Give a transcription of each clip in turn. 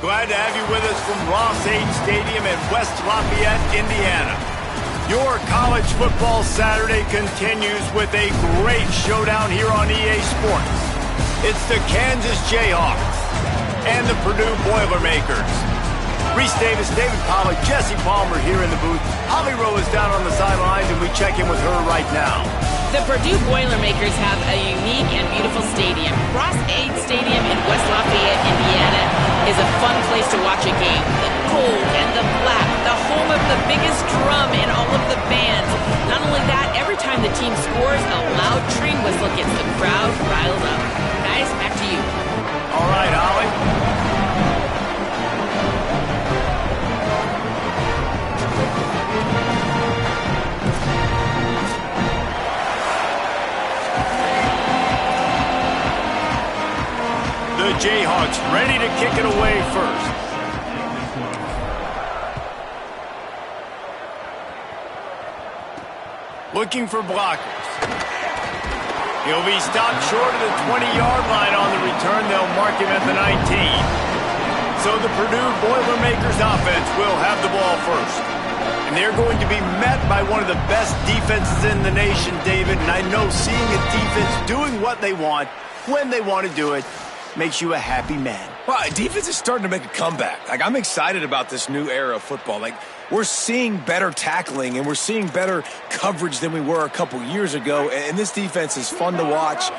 Glad to have you with us from Ross 8 Stadium in West Lafayette, Indiana. Your college football Saturday continues with a great showdown here on EA Sports. It's the Kansas Jayhawks and the Purdue Boilermakers. Reese Davis, David Pollack, Jesse Palmer here in the booth. Holly Rowe is down on the sidelines, and we check in with her right now. The Purdue Boilermakers have a unique and beautiful stadium. Ross 8 Stadium in West Lafayette, Indiana is a fun place to watch a game. The gold and the black, the home of the biggest drum and all of the bands. Not only that, every time the team scores, a loud train whistle gets the crowd riled up. Guys, back to you. All right, Holly. The Jayhawks ready to kick it away first. Looking for blockers. He'll be stopped short of the 20-yard line on the return. They'll mark him at the 19. So the Purdue Boilermakers offense will have the ball first. And they're going to be met by one of the best defenses in the nation, David. And I know seeing a defense doing what they want, when they want to do it, makes you a happy man. Well, defense is starting to make a comeback. I'm excited about this new era of football. We're seeing better tackling, and we're seeing better coverage than we were a couple years ago. And this defense is fun to watch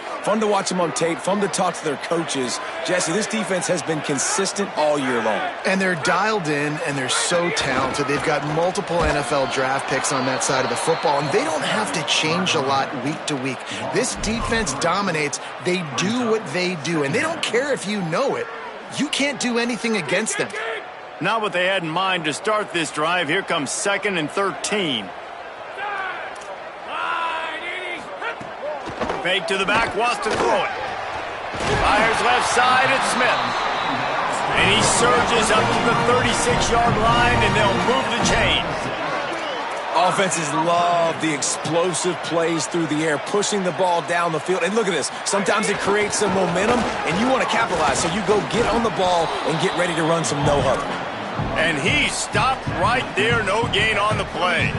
them on tape, fun to talk to their coaches. Jesse, this defense has been consistent all year long. And they're dialed in, and they're so talented. They've got multiple NFL draft picks on that side of the football, and they don't have to change a lot week to week. This defense dominates. They do what they do, and they don't care if you know it. You can't do anything against them. Not what they had in mind to start this drive. Here comes 2nd and 13. Fake to the back, wants to throw it. Fires left side, it's Smith. And he surges up to the 36-yard line, and they'll move the chains. Offenses love the explosive plays through the air, pushing the ball down the field. And look at this. Sometimes it creates some momentum, and you want to capitalize. So you go get on the ball and get ready to run some no-huddle. And he stopped right there, no gain on the play.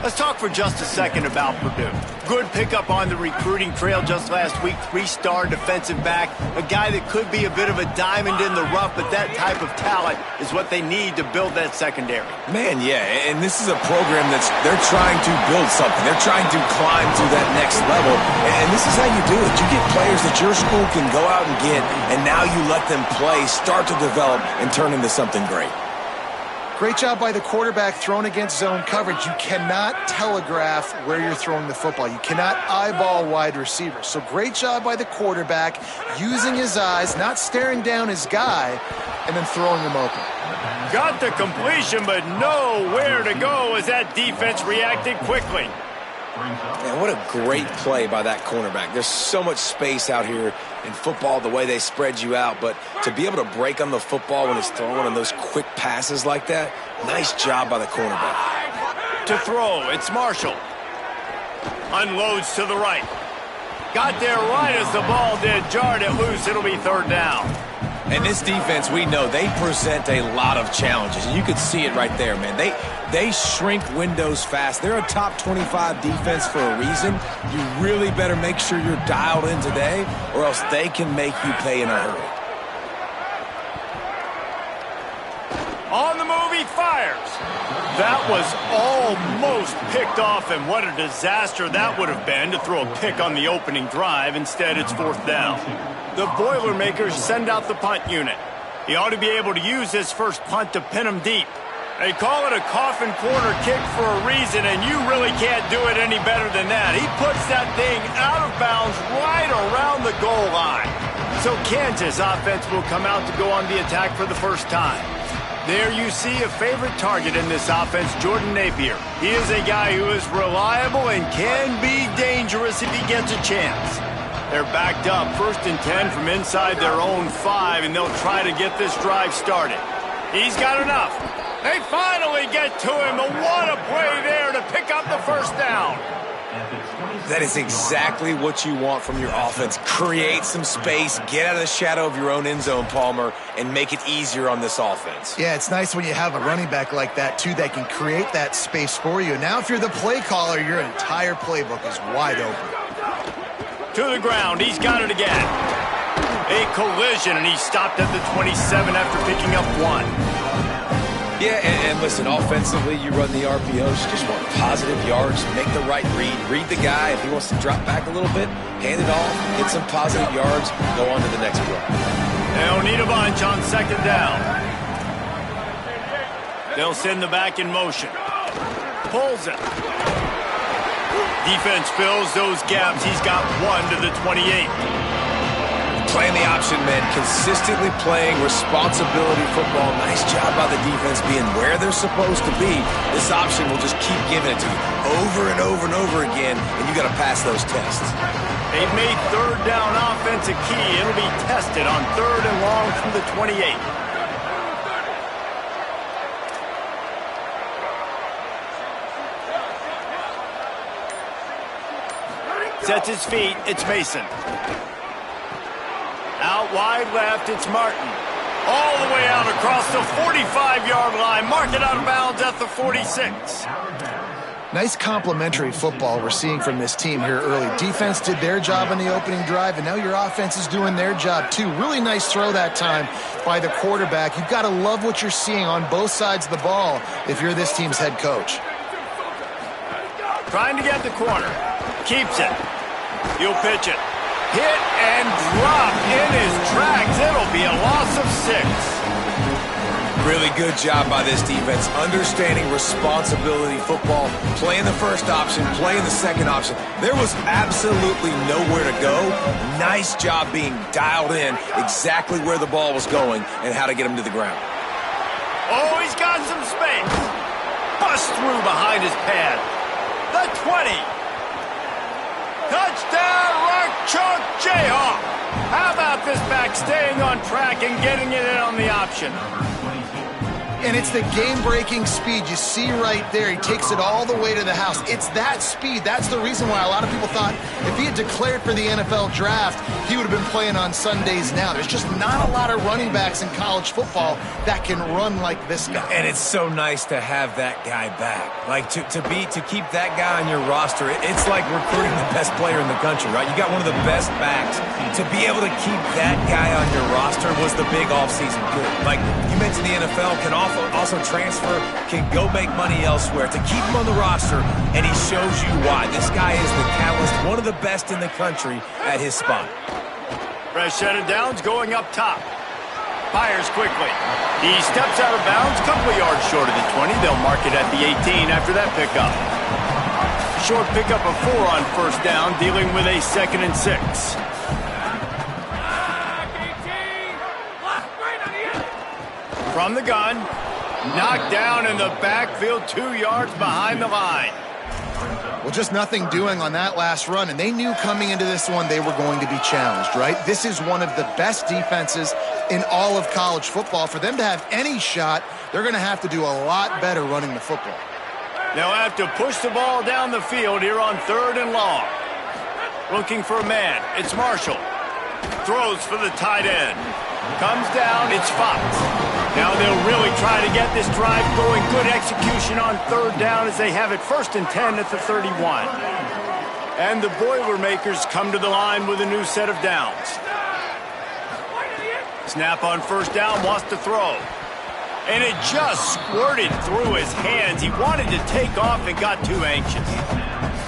Let's talk for just a second about Purdue. Good pickup on the recruiting trail just last week. 3-star defensive back, a guy that could be a bit of a diamond in the rough, but that type of talent is what they need to build that secondary. Man, yeah, and this is a program they're trying to build something. They're trying to climb to that next level, and this is how you do it. You get players that your school can go out and get, and now you let them play, start to develop, and turn into something great. Great job by the quarterback thrown against zone coverage. You cannot telegraph where you're throwing the football. You cannot eyeball wide receivers. So great job by the quarterback using his eyes, not staring down his guy, and then throwing him open. Got the completion, but nowhere to go as that defense reacted quickly. Man, what a great play by that cornerback. There's so much space out here in football, the way they spread you out, but to be able to break on the football when it's thrown on those quick passes like that, nice job by the cornerback. To throw, it's Marshall. Unloads to the right. Got there right as the ball did. Jarred it loose. It'll be 3rd down. And this defense, we know, they present a lot of challenges. You could see it right there, man. They shrink windows fast. They're a top 25 defense for a reason. You really better make sure you're dialed in today, or else they can make you pay in a hurry. On the move, he fires. That was almost picked off, and what a disaster that would have been to throw a pick on the opening drive. Instead, it's 4th down. The Boilermakers send out the punt unit. He ought to be able to use his first punt to pin him deep. They call it a coffin corner kick for a reason, and you really can't do it any better than that. He puts that thing out of bounds right around the goal line. So Kansas offense will come out to go on the attack for the first time. There you see a favorite target in this offense, Jordan Napier. He is a guy who is reliable and can be dangerous if he gets a chance. They're backed up, 1st and 10 from inside their own 5, and they'll try to get this drive started. He's got enough. They finally get to him, but what a play there to pick up the 1st down. That is exactly what you want from your offense. Create some space, get out of the shadow of your own end zone, Palmer, and make it easier on this offense. Yeah, it's nice when you have a running back like that, too, that can create that space for you. Now, if you're the play caller, your entire playbook is wide open. To the ground. He's got it again. A collision, and he stopped at the 27 after picking up 1. Yeah, and listen, offensively, you run the RPOs. You just want positive yards, make the right read the guy. If he wants to drop back a little bit, hand it off, get some positive yards, go on to the next play. They'll need a bunch on 2nd down. They'll send the back in motion. Pulls it. Defense fills those gaps. He's got 1 to the 28. Playing the option, man. Consistently playing responsibility football. Nice job by the defense being where they're supposed to be. This option will just keep giving it to you over and over and over again, and you got to pass those tests. They've made 3rd down offense a key. It'll be tested on 3rd and long from the 28. Sets his feet. It's Mason. Out wide left, it's Martin. All the way out across the 45-yard line. Mark it out of bounds at the 46. Nice complementary football we're seeing from this team here early. Defense did their job on the opening drive, and now your offense is doing their job too. Really nice throw that time by the quarterback. You've got to love what you're seeing on both sides of the ball if you're this team's head coach. Trying to get the corner. Keeps it. He'll pitch it. Hit and drop in his tracks. It'll be a loss of 6. Really good job by this defense. Understanding responsibility football. Playing the first option, playing the second option. There was absolutely nowhere to go. Nice job being dialed in exactly where the ball was going and how to get him to the ground. Oh, he's got some space. Bust through behind his pad. The 20. Touchdown, Rock-Chalk Jayhawk. How about this back staying on track and getting it in on the option? And it's the game-breaking speed you see right there. He takes it all the way to the house. It's that speed. That's the reason why a lot of people thought if he had declared for the NFL draft, he would have been playing on Sundays now. There's just not a lot of running backs in college football that can run like this guy. And it's so nice to have that guy back. Like to keep that guy on your roster, it's like recruiting the best player in the country, right? You got one of the best backs. To be able to keep that guy on your roster was the big offseason good. Like you mentioned, the NFL can also transfer, can go make money elsewhere. To keep him on the roster, and he shows you why. This guy is the catalyst, one of the best in the country at his spot. Fresh set of downs going up top. Fires quickly. He steps out of bounds, couple of yards short of the 20. They'll mark it at the 18 after that pickup. Short pickup of 4 on 1st down, dealing with a 2nd and 6. From the gun, knocked down in the backfield, 2 yards behind the line. Well, just nothing doing on that last run, and they knew coming into this one they were going to be challenged, right? This is one of the best defenses in all of college football. For them to have any shot, they're going to have to do a lot better running the football. They'll have to push the ball down the field here on 3rd and long. Looking for a man. It's Marshall. Throws for the tight end. Comes down. It's Fox. Now they'll really try to get this drive going. Good execution on 3rd down as they have it 1st and 10 at the 31. And the Boilermakers come to the line with a new set of downs. Snap on 1st down, wants to throw. And it just squirted through his hands. He wanted to take off and got too anxious.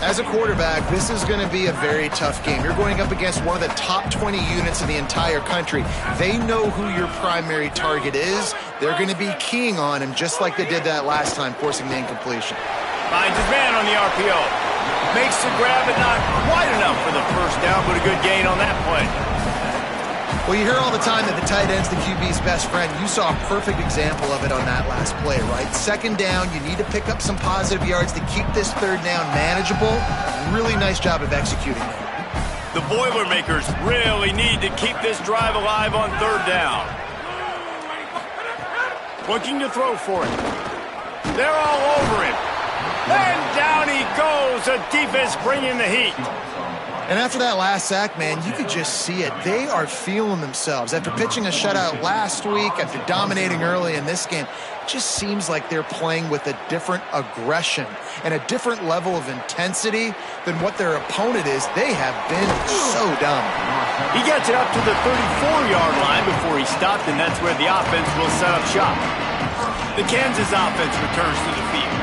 As a quarterback, this is going to be a very tough game. You're going up against one of the top 20 units in the entire country. They know who your primary target is. They're going to be keying on him just like they did that last time, forcing the incompletion. Finds his man on the RPO. Makes the grab, but not quite enough for the 1st down, but a good gain on that play. Well, you hear all the time that the tight end's the QB's best friend. You saw a perfect example of it on that last play, right? 2nd down, you need to pick up some positive yards to keep this 3rd down manageable. Really nice job of executing it. The Boilermakers really need to keep this drive alive on 3rd down. Looking to throw for it. They're all over him. And down he goes. The defense bringing the heat. And after that last sack, man, you could just see it. They are feeling themselves. After pitching a shutout last week, after dominating early in this game, it just seems like they're playing with a different aggression and a different level of intensity than what their opponent is. They have been so dominant. He gets it up to the 34-yard line before he stopped, and that's where the offense will set up shop. The Kansas offense returns to the field.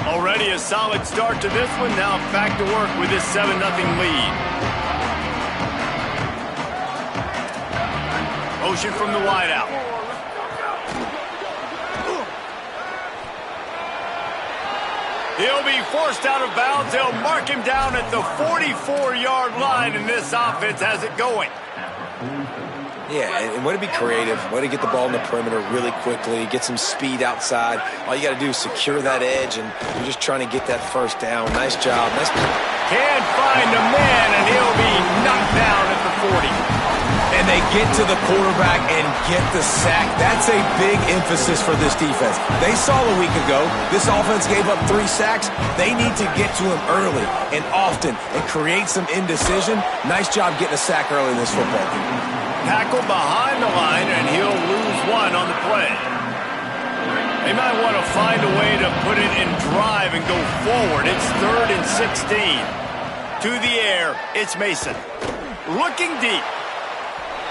Already a solid start to this one. Now back to work with this 7-0 lead. Motion from the wideout. He'll be forced out of bounds. They'll mark him down at the 44-yard line, and this offense has it going. Yeah, and way to be creative, way to get the ball in the perimeter really quickly, get some speed outside. All you got to do is secure that edge, and you're just trying to get that first down. Nice job. Nice. Can't find a man, and he'll be knocked down at the 40. And they get to the quarterback and get the sack. That's a big emphasis for this defense. They saw a week ago this offense gave up 3 sacks. They need to get to him early and often and create some indecision. Nice job getting a sack early in this football game. Tackle behind the line, and he'll lose 1 on the play. They might want to find a way to put it in drive and go forward. It's 3rd and 16. To the air, it's Mason. Looking deep.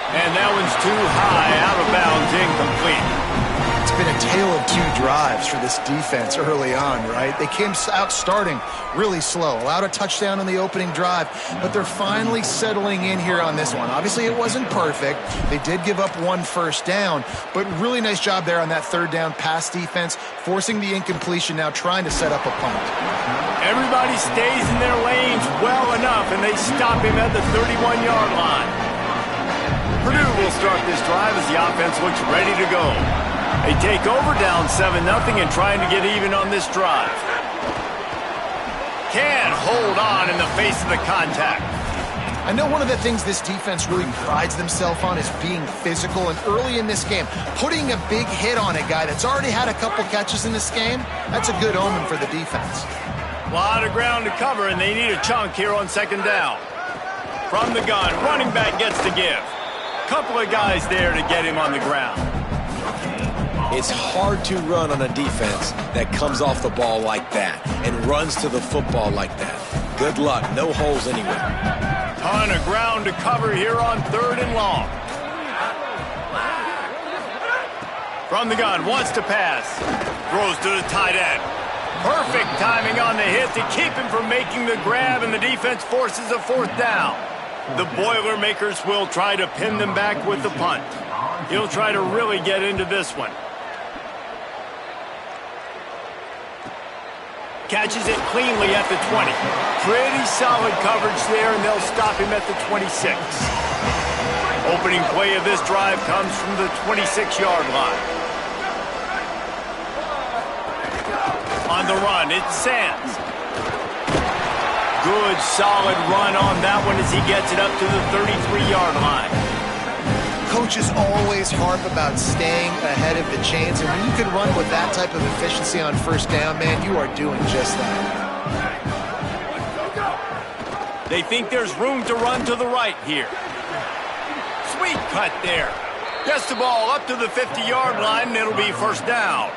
And that one's too high, out of bounds, incomplete. It's been a tale of 2 drives for this defense early on, right? They came out starting really slow, allowed a touchdown on the opening drive, but they're finally settling in here on this one. Obviously, it wasn't perfect. They did give up 1 first down, but really nice job there on that 3rd down pass defense, forcing the incompletion, now trying to set up a punt. Everybody stays in their lanes well enough, and they stop him at the 31-yard line. Purdue will start this drive as the offense looks ready to go. They take over down 7-0 and trying to get even on this drive. Can't hold on in the face of the contact. I know one of the things this defense really prides themselves on is being physical, and early in this game, putting a big hit on a guy that's already had a couple catches in this game, that's a good omen for the defense. A lot of ground to cover, and they need a chunk here on 2nd down. From the gun, running back gets to give. Couple of guys there to get him on the ground. It's hard to run on a defense that comes off the ball like that and runs to the football like that. Good luck. No holes anywhere. Ton of ground to cover here on 3rd and long. From the gun, wants to pass. Throws to the tight end. Perfect timing on the hit to keep him from making the grab, and the defense forces a 4th down. The Boilermakers will try to pin them back with the punt. He'll try to really get into this one. Catches it cleanly at the 20. Pretty solid coverage there, and they'll stop him at the 26. Opening play of this drive comes from the 26-yard line. On the run, it's Sands. Good, solid run on that one as he gets it up to the 33-yard line. Coaches always harp about staying ahead of the chains, and when you can run with that type of efficiency on 1st down, man, you are doing just that. They think there's room to run to the right here. Sweet cut there. Gets the ball up to the 50-yard line, and it'll be 1st down.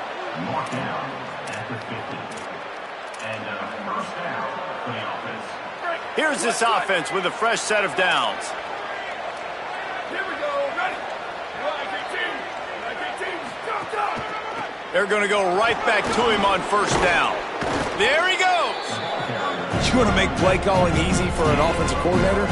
Here's this offense with a fresh set of downs. They're going to go right back to him on 1st down. There he goes. You want to make play calling easy for an offensive coordinator?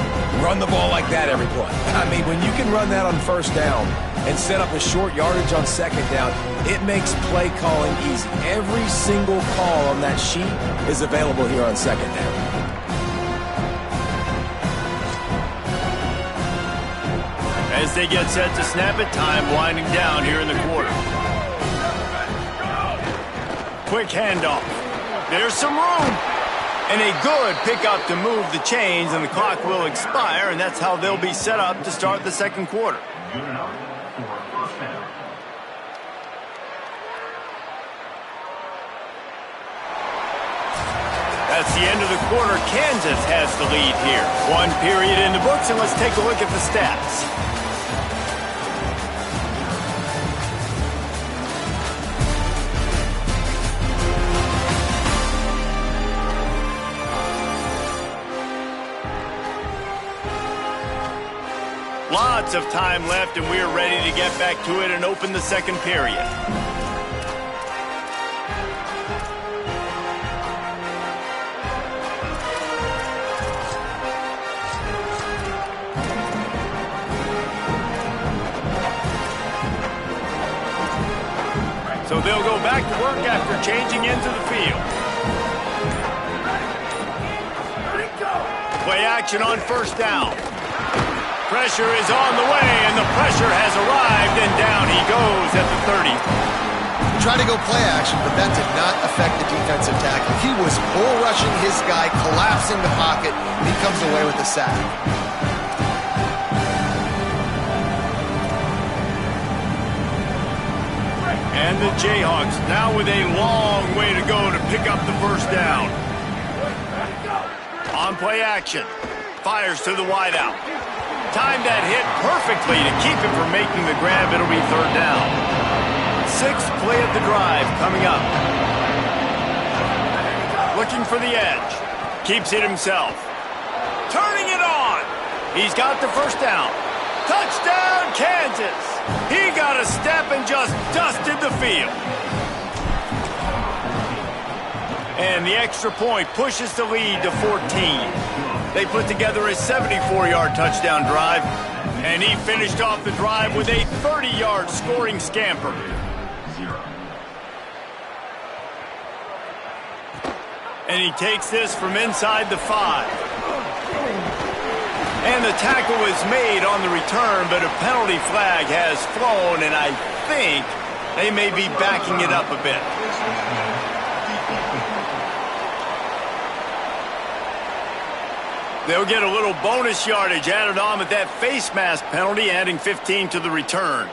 Run the ball like that every play. I mean, when you can run that on 1st down and set up a short yardage on 2nd down, it makes play calling easy. Every single call on that sheet is available here on 2nd down. As they get set to snap it, time winding down here in the quarter. Quick handoff. There's some room. And a good pickup to move the chains, and the clock will expire, and that's how they'll be set up to start the 2nd quarter. Well, it's the end of the quarter. Kansas has the lead here. One period in the books, and let's take a look at the stats. Lots of time left, and we are ready to get back to it and open the second period. So they'll go back to work after changing into the field. Play action on first down. Pressure is on the way, and the pressure has arrived, and down he goes at the 30. Trying to go play action, but that did not affect the defensive tackle. He was bull rushing his guy, collapsing the pocket, and he comes away with a sack. And the Jayhawks now with a long way to go to pick up the first down. On play action. Fires to the wideout. Timed that hit perfectly to keep him from making the grab. It'll be third down. Sixth play of the drive coming up. Looking for the edge. Keeps it himself. Turning it on. He's got the first down. Touchdown, Kansas. He got a step and just dusted the field. And the extra point pushes the lead to 14. They put together a 74-yard touchdown drive, and he finished off the drive with a 30-yard scoring scamper. And he takes this from inside the 5. And the tackle is made on the return, but a penalty flag has flown, and I think they may be backing it up a bit. They'll get a little bonus yardage added on with that face mask penalty, adding 15 to the return.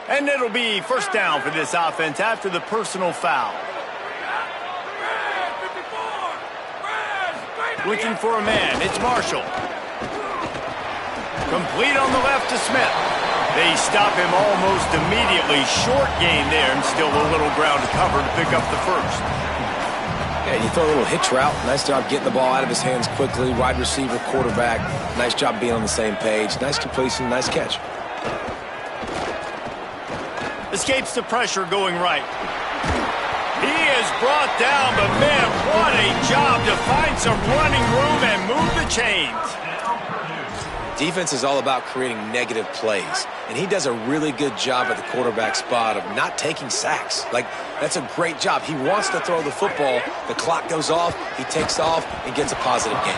And it'll be first down for this offense after the personal foul. Looking for a man. It's Marshall. Complete on the left to Smith. They stop him almost immediately. Short gain there, and still a little ground to cover to pick up the first. Yeah, you throw a little hitch route. Nice job getting the ball out of his hands quickly. Wide receiver, quarterback. Nice job being on the same page. Nice completion, nice catch. Escapes the pressure going right. He is brought down, but man, what a job to find some running room and move the chains. Defense is all about creating negative plays, and he does a really good job at the quarterback spot of not taking sacks. Like, that's a great job. He wants to throw the football. The clock goes off, he takes off, and gets a positive gain.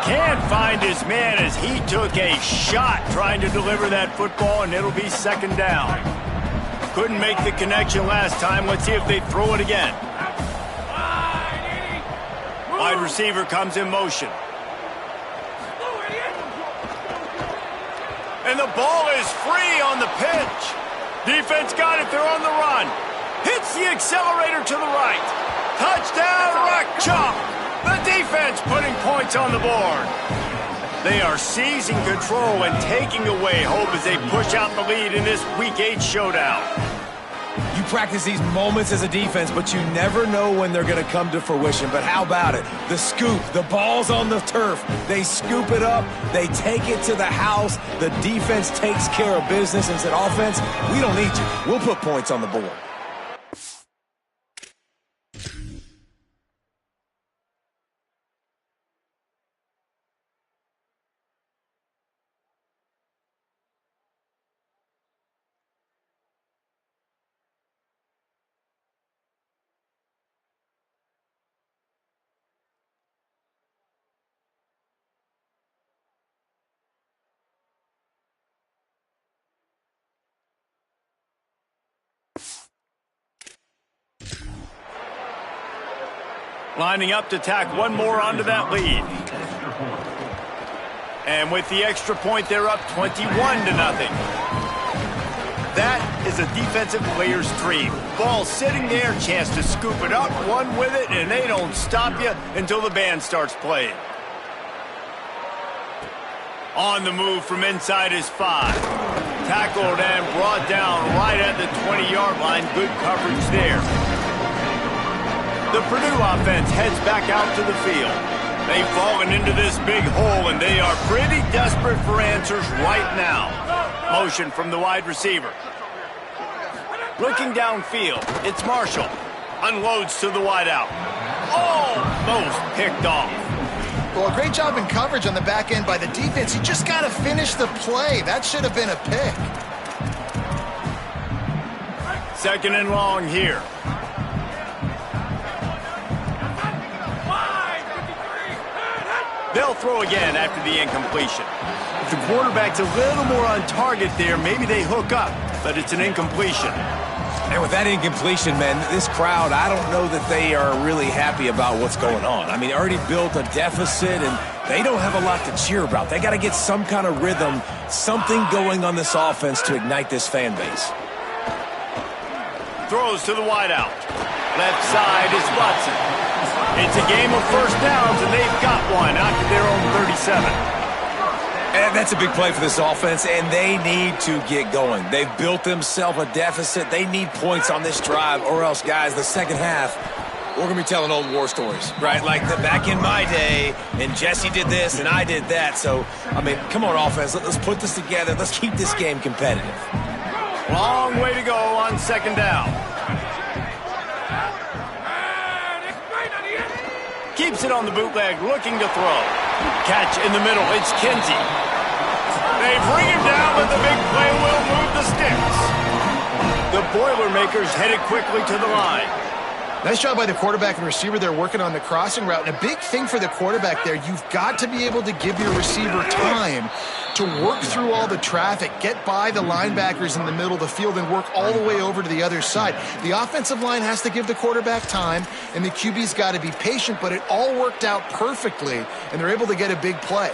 Can't find his man as he took a shot trying to deliver that football, and it'll be second down. Couldn't make the connection last time. Let's see if they throw it again. Wide receiver comes in motion. And the ball is free on the pitch. Defense got it. They're on the run. Hits the accelerator to the right. Touchdown, Rock Chalk. The defense putting points on the board. They are seizing control and taking away hope as they push out the lead in this Week 8 showdown. You practice these moments as a defense, but you never know when they're going to come to fruition. But how about it? The scoop, the ball's on the turf. They scoop it up. They take it to the house. The defense takes care of business and said, offense, we don't need you. We'll put points on the board. Lining up to tack one more onto that lead. And with the extra point, they're up 21-0. that is a defensive player's dream. Ball sitting there, chance to scoop it up, run with it, and they don't stop you until the band starts playing. On the move from inside his 5. Tackled and brought down right at the 20-yard line. Good coverage there. The Purdue offense heads back out to the field. They've fallen into this big hole, and they are pretty desperate for answers right now. Motion from the wide receiver. Looking downfield, it's Marshall. Unloads to the wideout. Almost picked off. Well, a great job in coverage on the back end by the defense. You just got to finish the play. That should have been a pick. Second and long here. They'll throw again after the incompletion. If the quarterback's a little more on target there, maybe they hook up, but it's an incompletion. And with that incompletion, man, this crowd, I don't know that they are really happy about what's going on. I mean, already built a deficit, and they don't have a lot to cheer about. They got to get some kind of rhythm, something going on this offense to ignite this fan base. Throws to the wideout. Left side is Watson. It's a game of first downs, and they've got one out to their own 37. And that's a big play for this offense, and they need to get going. They've built themselves a deficit. They need points on this drive, or else, guys, the second half, we're going to be telling old war stories, right? Like back in my day, and Jesse did this, and I did that. So, I mean, come on, offense. Let's put this together. Let's keep this game competitive. Long way to go on second down. Keeps it on the bootleg, looking to throw. Catch in the middle, it's Kinsey. They bring him down, but the big play will move the sticks. The Boilermakers headed quickly to the line. Nice job by the quarterback and receiver there working on the crossing route. And a big thing for the quarterback there, you've got to be able to give your receiver time to work through all the traffic, get by the linebackers in the middle of the field, and work all the way over to the other side. The offensive line has to give the quarterback time, and the QB's got to be patient, but it all worked out perfectly, and they're able to get a big play.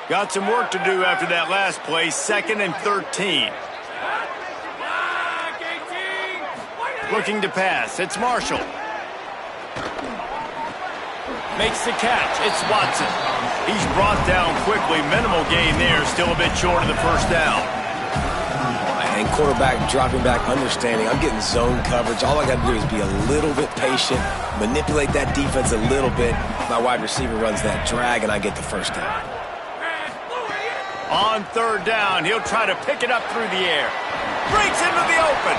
Got some work to do after that last play, 2nd and 13. Looking to pass, it's Marshall. Makes the catch, it's Watson. He's brought down quickly, minimal gain there, still a bit short of the first down. And quarterback dropping back, understanding, I'm getting zone coverage. All I got to do is be a little bit patient, manipulate that defense a little bit. My wide receiver runs that drag, and I get the first down. On third down, he'll try to pick it up through the air. Breaks into the open.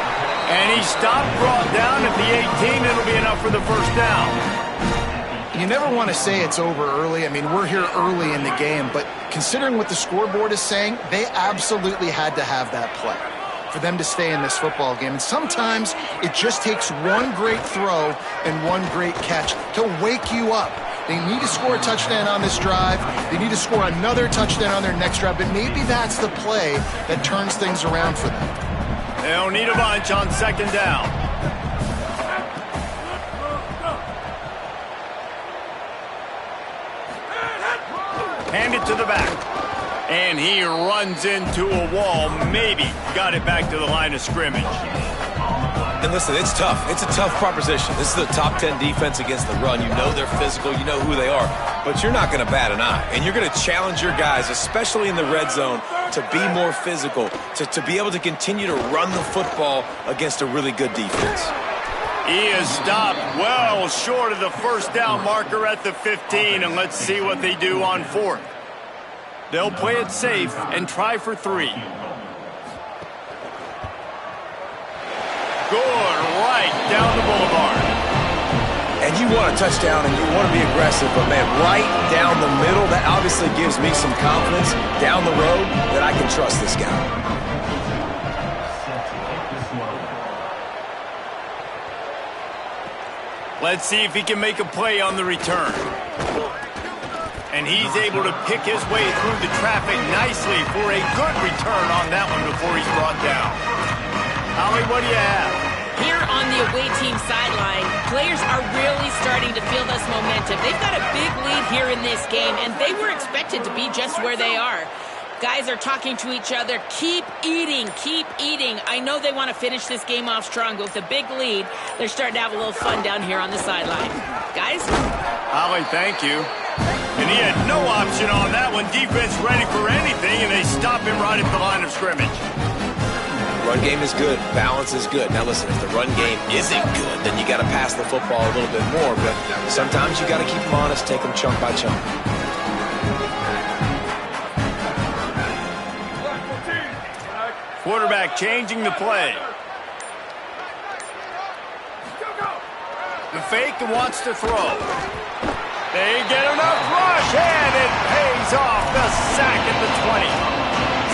And he's stopped, brought down at the 18. It'll be enough for the first down. You never want to say it's over early. I mean, we're here early in the game, but considering what the scoreboard is saying, they absolutely had to have that play for them to stay in this football game. And sometimes it just takes one great throw and one great catch to wake you up. They need to score a touchdown on this drive. They need to score another touchdown on their next drive, but maybe that's the play that turns things around for them. They'll need a bunch on second down. Hand it to the back. And he runs into a wall. Maybe got it back to the line of scrimmage. And listen, it's tough. It's a tough proposition. This is the top 10 defense against the run. You know they're physical. You know who they are. But you're not going to bat an eye. And you're going to challenge your guys, especially in the red zone, to be more physical, to be able to continue to run the football against a really good defense. He is stopped well short of the first down marker at the 15. And let's see what they do on fourth. They'll play it safe and try for 3. Good, right down the boulevard. And you want a touchdown and you want to be aggressive, but man, right down the middle, that obviously gives me some confidence down the road that I can trust this guy. Let's see if he can make a play on the return. And he's able to pick his way through the traffic nicely for a good return on that one before he's brought down. Holly, what do you have? Here on the away team sideline, players are really starting to feel this momentum. They've got a big lead here in this game, and they were expected to be just where they are. Guys are talking to each other. Keep eating, keep eating. I know they want to finish this game off strong, but with a big lead, they're starting to have a little fun down here on the sideline. Guys? Ollie, thank you. And he had no option on that one. Defense ready for anything, and they stop him right at the line of scrimmage. Run game is good. Balance is good. Now listen, if the run game isn't good, then you got to pass the football a little bit more. But sometimes you got to keep them honest, take them chunk by chunk. Quarterback changing the play. The fake and wants to throw. They get enough rush, and it pays off. The sack at the 20.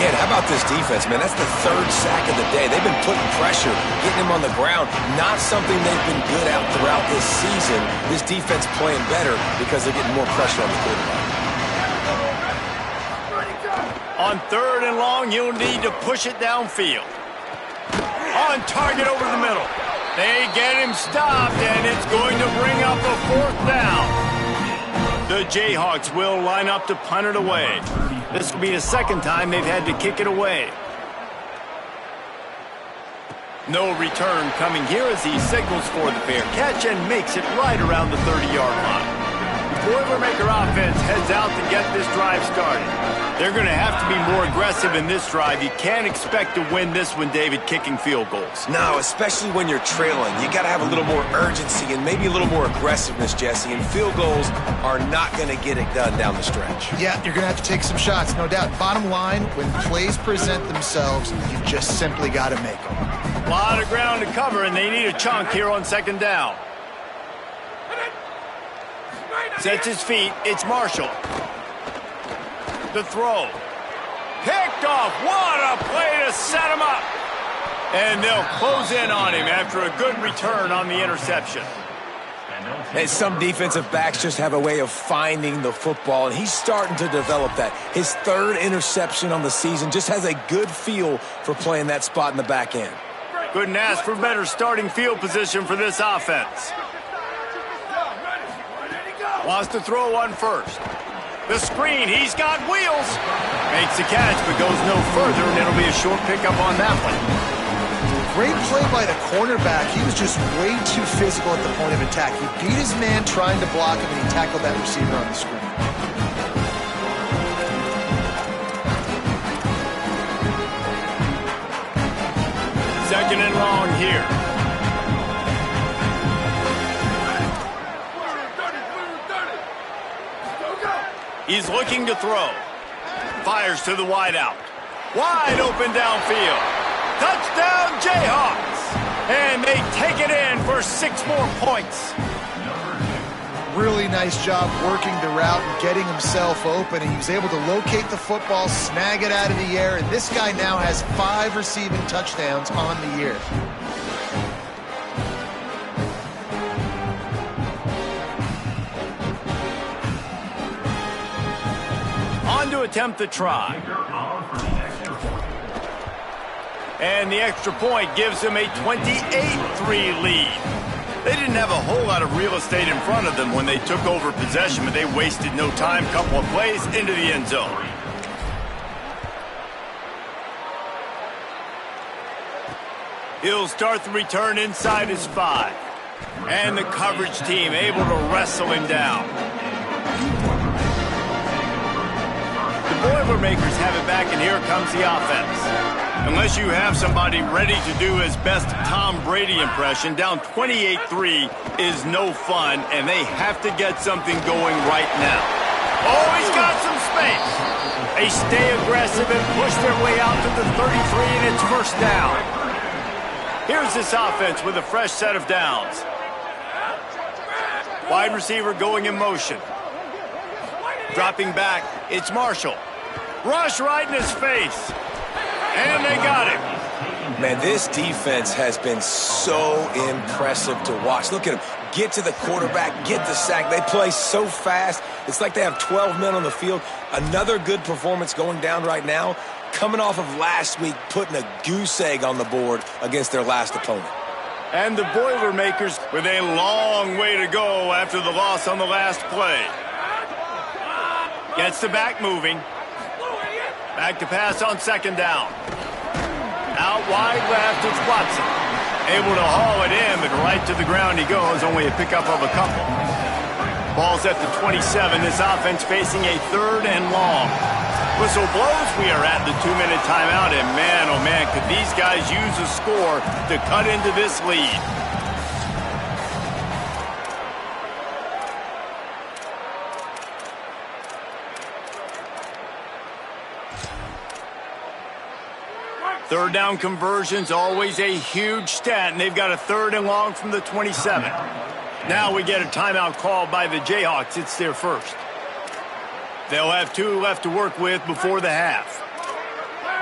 Yeah, how about this defense, man? That's the third sack of the day. They've been putting pressure, getting him on the ground. Not something they've been good at throughout this season. This defense playing better because they're getting more pressure on the quarterback. On 3rd and long, you'll need to push it downfield. On target over the middle. They get him stopped, and it's going to bring up a 4th down. The Jayhawks will line up to punt it away. This will be the 2nd time they've had to kick it away. No return coming here as he signals for the fair catch and makes it right around the 30-yard line. The Boilermaker offense heads out to get this drive started. They're going to have to be more aggressive in this drive. You can't expect to win this one, David, kicking field goals. No, especially when you're trailing. You got to have a little more urgency and maybe a little more aggressiveness, Jesse. And field goals are not going to get it done down the stretch. Yeah, you're going to have to take some shots, no doubt. Bottom line, when plays present themselves, you just simply got to make them. A lot of ground to cover, and they need a chunk here on 2nd down. Sets his feet. It's Marshall. The throw. Picked off. What a play to set him up. And they'll close in on him after a good return on the interception. And some defensive backs just have a way of finding the football, and he's starting to develop that. His 3rd interception on the season, just has a good feel for playing that spot in the back end. Couldn't ask for better starting field position for this offense. Wants to throw on 1st. The screen, he's got wheels. Makes the catch, but goes no further, and it'll be a short pickup on that one. Great play by the cornerback. He was just way too physical at the point of attack. He beat his man trying to block him, and he tackled that receiver on the screen. 2nd and long here. He's looking to throw. Fires to the wideout. Wide open downfield. Touchdown, Jayhawks. And they take it in for 6 more points. Really nice job working the route and getting himself open. And he was able to locate the football, snag it out of the air. And this guy now has 5 receiving touchdowns on the year. To attempt the try. And the extra point gives them a 28-3 lead. They didn't have a whole lot of real estate in front of them when they took over possession, but they wasted no time. Couple of plays into the end zone. He'll start the return inside his 5. And the coverage team able to wrestle him down. Boilermakers have it back, and here comes the offense. Unless you have somebody ready to do his best Tom Brady impression, down 28-3 is no fun, and they have to get something going right now. Oh, he's got some space. They stay aggressive and push their way out to the 33, and it's 1st down. Here's this offense with a fresh set of downs. Wide receiver going in motion. Dropping back, it's Marshall. Rush right in his face. And they got him. Man, this defense has been so impressive to watch. Look at him. Get to the quarterback, get the sack. They play so fast. It's like they have 12 men on the field. Another good performance going down right now. Coming off of last week, putting a goose egg on the board against their last opponent. And the Boilermakers with a long way to go after the loss on the last play. Gets the back moving. Back to pass on second down. Out wide left, it's Watson. Able to haul it in, but right to the ground he goes, only a pickup of a couple. Ball's at the 27. This offense facing a 3rd and long. Whistle blows, we are at the 2-minute timeout, and man, oh man, could these guys use a score to cut into this lead. Third down conversions, always a huge stat, and they've got a 3rd and long from the 27. Now we get a timeout called by the Jayhawks. It's their first. They'll have 2 left to work with before the half.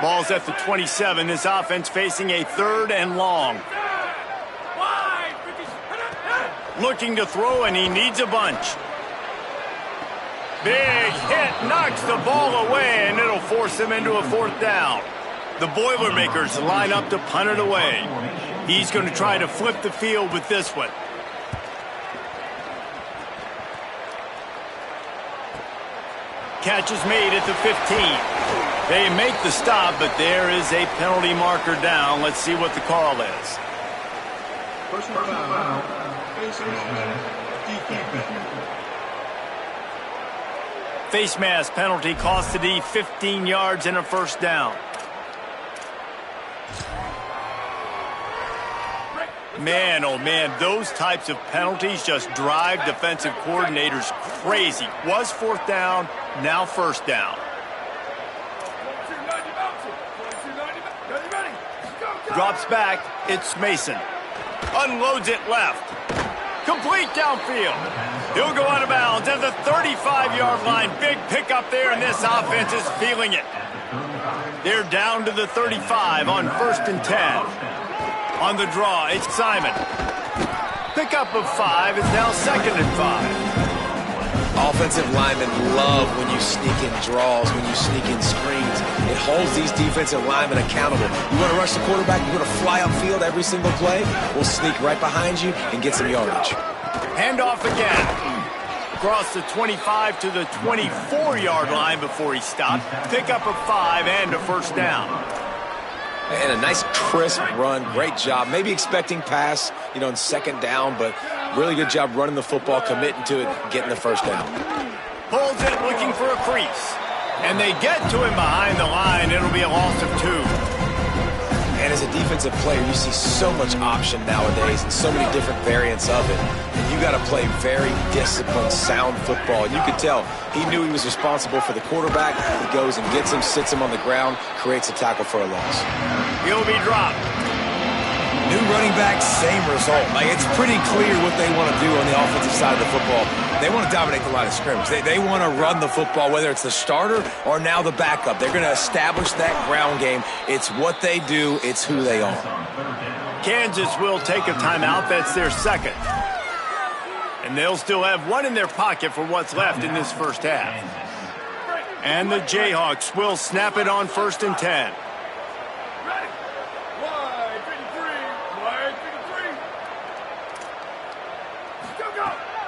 Ball's at the 27. This offense facing a 3rd and long. Looking to throw, and he needs a bunch. Big hit, knocks the ball away, and it'll force him into a 4th down. The Boilermakers line up to punt it away. He's going to try to flip the field with this one. Catch is made at the 15. They make the stop, but there is a penalty marker down. Let's see what the call is. Personal foul. Face mask penalty cost the D 15 yards and a 1st down. Man, oh man, those types of penalties just drive defensive coordinators crazy. Was 4th down, now 1st down. Drops back, it's Mason. Unloads it left. Complete downfield. He'll go out of bounds at the 35-yard line. Big pickup there, and this offense is feeling it. They're down to the 35 on 1st and 10. On the draw, it's Simon. Pickup of 5 is now 2nd and 5. Offensive linemen love when you sneak in draws, when you sneak in screens. It holds these defensive linemen accountable. You want to rush the quarterback, you want to fly upfield every single play, we'll sneak right behind you and get some yardage. Handoff again. Across the 25 to the 24-yard line before he stopped. Pickup of 5 and a 1st down. And a nice crisp run, great job. Maybe expecting pass, in 2nd down, but really good job running the football, committing to it, getting the 1st down. Pulls it, looking for a crease. And they get to him behind the line. It'll be a loss of 2. And as a defensive player, you see so much option nowadays and so many different variants of it. And you got to play very disciplined, sound football. And you could tell he knew he was responsible for the quarterback. He goes and gets him, sits him on the ground, creates a tackle for a loss. He'll be dropped. New running back, same result. It's pretty clear what they want to do on the offensive side of the football. They want to dominate the line of scrimmage. They want to run the football, whether it's the starter or now the backup. They're going to establish that ground game. It's what they do. It's who they are. Kansas will take a timeout. That's their 2nd. And they'll still have 1 in their pocket for what's left in this 1st half. And the Jayhawks will snap it on 1st and 10.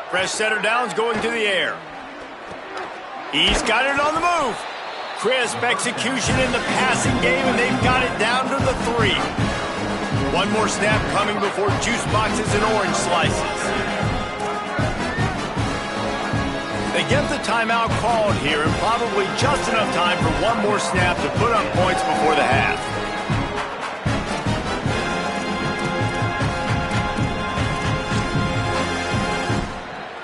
Fresh setter downs going to the air. He's got it on the move. Crisp execution in the passing game, and they've got it down to the 3. One more snap coming before juice boxes and orange slices. They get the timeout called here, and probably just enough time for one more snap to put up points before the half.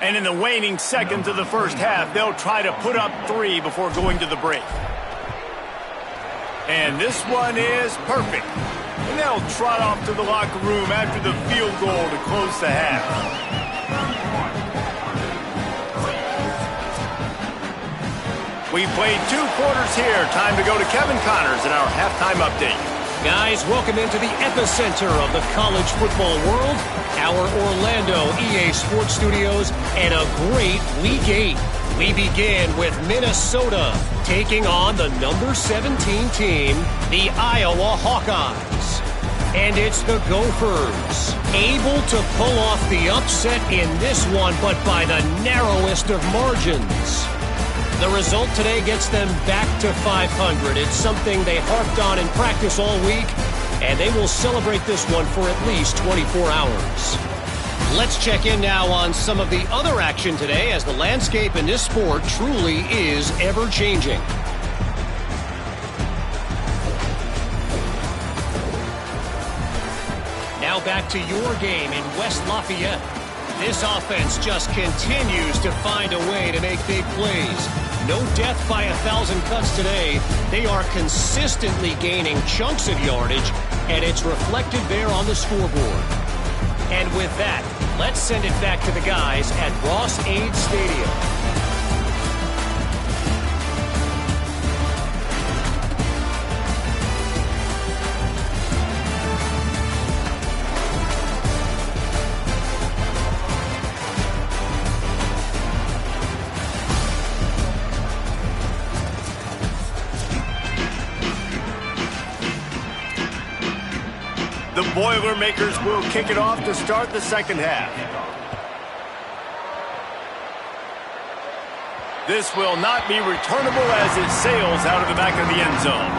And in the waning seconds of the 1st half, they'll try to put up 3 before going to the break. And this one is perfect. And they'll trot off to the locker room after the field goal to close the half. We played 2 quarters here. Time to go to Kevin Connors in our halftime update. Guys, welcome into the epicenter of the college football world, our Orlando EA Sports Studios, and a great Week 8. We begin with Minnesota taking on the number 17 team, the Iowa Hawkeyes. And it's the Gophers, able to pull off the upset in this one, but by the narrowest of margins. The result today gets them back to 500. It's something they harped on in practice all week, and they will celebrate this one for at least 24 hours. Let's check in now on some of the other action today, as the landscape in this sport truly is ever-changing. Now back to your game in West Lafayette. This offense just continues to find a way to make big plays. No death by 1,000 cuts today. They are consistently gaining chunks of yardage, and it's reflected there on the scoreboard. And with that, let's send it back to the guys at Ross-Ade Stadium. The Boilermakers will kick it off to start the second half. This will not be returnable as it sails out of the back of the end zone.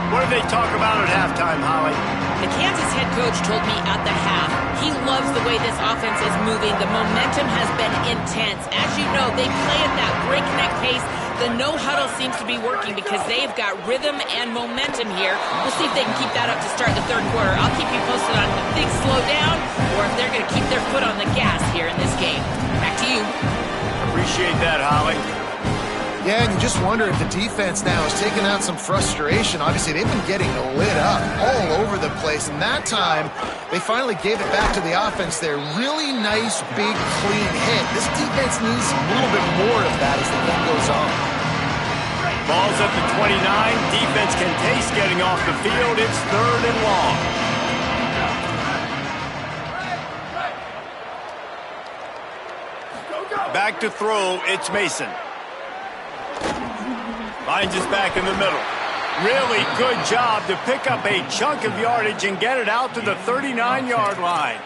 What did they talk about at halftime, Holly? The Kansas head coach told me at the half he loves the way this offense is moving. The momentum has been intense. As you know, they play at that breakneck pace. The no-huddle seems to be working because they've got rhythm and momentum here. We'll see if they can keep that up to start the third quarter. I'll keep you posted on if things slow down or if they're going to keep their foot on the gas here in this game. Back to you. Appreciate that, Holly. Yeah, and you just wonder if the defense now is taking out some frustration. Obviously, they've been getting lit up all over the place, and that time they finally gave it back to the offense there. Really nice, big, clean hit. This defense needs a little bit more of that as the game goes on. Ball's at the 29. Defense can taste getting off the field. It's 3rd and long. Back to throw, it's Mason. Finds us back in the middle. Really good job to pick up a chunk of yardage and get it out to the 39-yard line.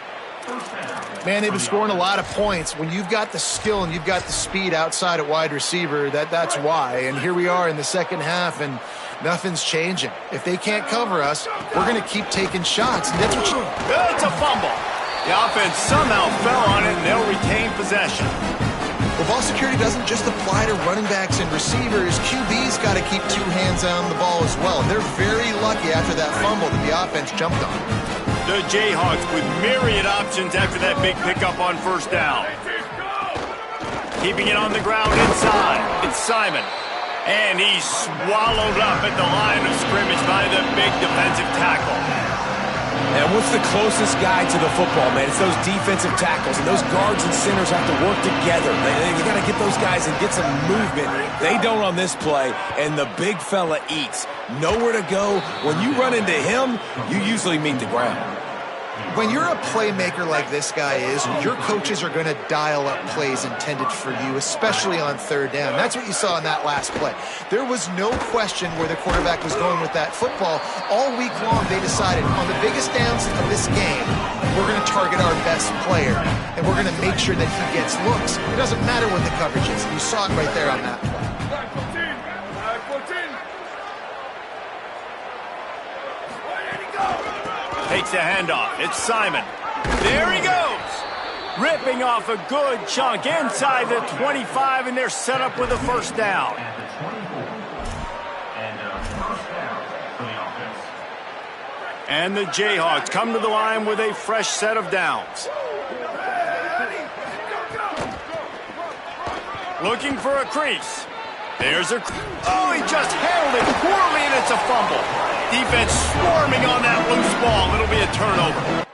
Man, they've been scoring a lot of points. When you've got the skill and you've got the speed outside at wide receiver, that's why. And here we are in the second half, and nothing's changing. If they can't cover us, we're going to keep taking shots. And that's what It's a fumble. The offense somehow fell on it, and they'll retain possession. Well, ball security doesn't just apply to running backs and receivers. QB's got to keep 2 hands on the ball as well. They're very lucky after that fumble that the offense jumped on. The Jayhawks with myriad options after that big pickup on first down. Keeping it on the ground inside. It's Simon. And he's swallowed up at the line of scrimmage by the big defensive tackle. And what's the closest guy to the football, man? It's those defensive tackles, and those guards and centers have to work together. You got to get those guys and get some movement. They don't on this play, and the big fella eats. Nowhere to go. When you run into him, you usually meet the ground. When you're a playmaker like this guy is, your coaches are going to dial up plays intended for you, especially on third down. That's what you saw in that last play. There was no question where the quarterback was going with that football. All week long, they decided on the biggest downs of this game, we're going to target our best player, and we're going to make sure that he gets looks. It doesn't matter what the coverage is. You saw it right there on that play. Takes a handoff. It's Simon. There he goes. Ripping off a good chunk inside the 25, and they're set up with a first down. And the Jayhawks come to the line with a fresh set of downs. Looking for a crease. There's a... Oh, he just handled it poorly, and it's a fumble. Defense swarming on that loose ball. It'll be a turnover.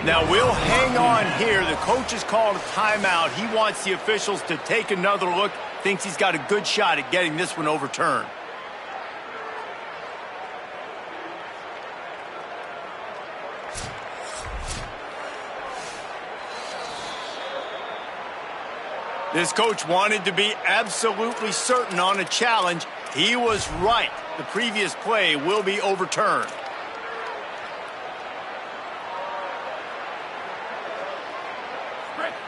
Now we'll hang on here. The coach has called a timeout. He wants the officials to take another look. Thinks he's got a good shot at getting this one overturned. This coach wanted to be absolutely certain on a challenge. He was right. The previous play will be overturned.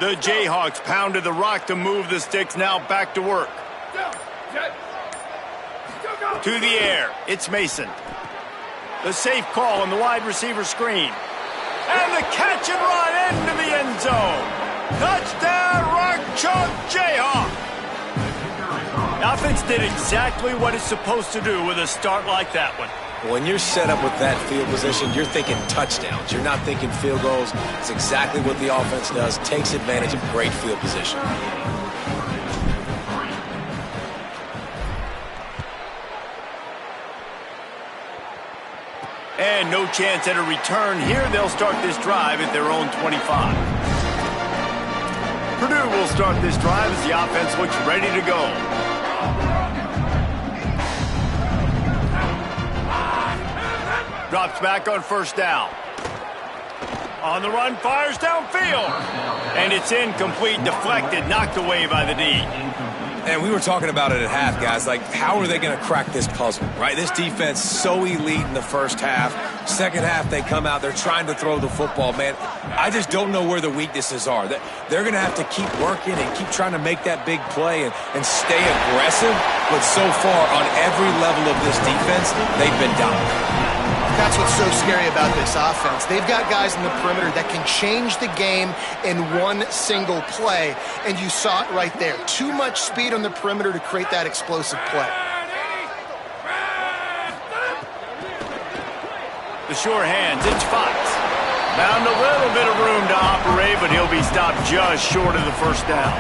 The Jayhawks pounded the rock to move the sticks, now back to work. To the air, it's Mason. The safe call on the wide receiver screen. And the catch and run into the end zone. Touchdown, Rock Chalk Jayhawk. The offense did exactly what it's supposed to do with a start like that one. When you're set up with that field position, you're thinking touchdowns. You're not thinking field goals. It's exactly what the offense does. Takes advantage of great field position. And no chance at a return here. They'll start this drive at their own 25. Purdue will start this drive as the offense looks ready to go. Drops back on first down. On the run, fires downfield. And it's incomplete, deflected, knocked away by the D. And we were talking about it at half, guys. Like, how are they going to crack this puzzle, right? This defense so elite in the first half. Second half, they come out. They're trying to throw the football, man. I just don't know where the weaknesses are. They're going to have to keep working and keep trying to make that big play and stay aggressive. But so far, on every level of this defense, they've been dominant. That's what's so scary about this offense. They've got guys in the perimeter that can change the game in one single play, and you saw it right there. Too much speed on the perimeter to create that explosive play. The sure hands, it's Fox. Found a little bit of room to operate, but he'll be stopped just short of the first down.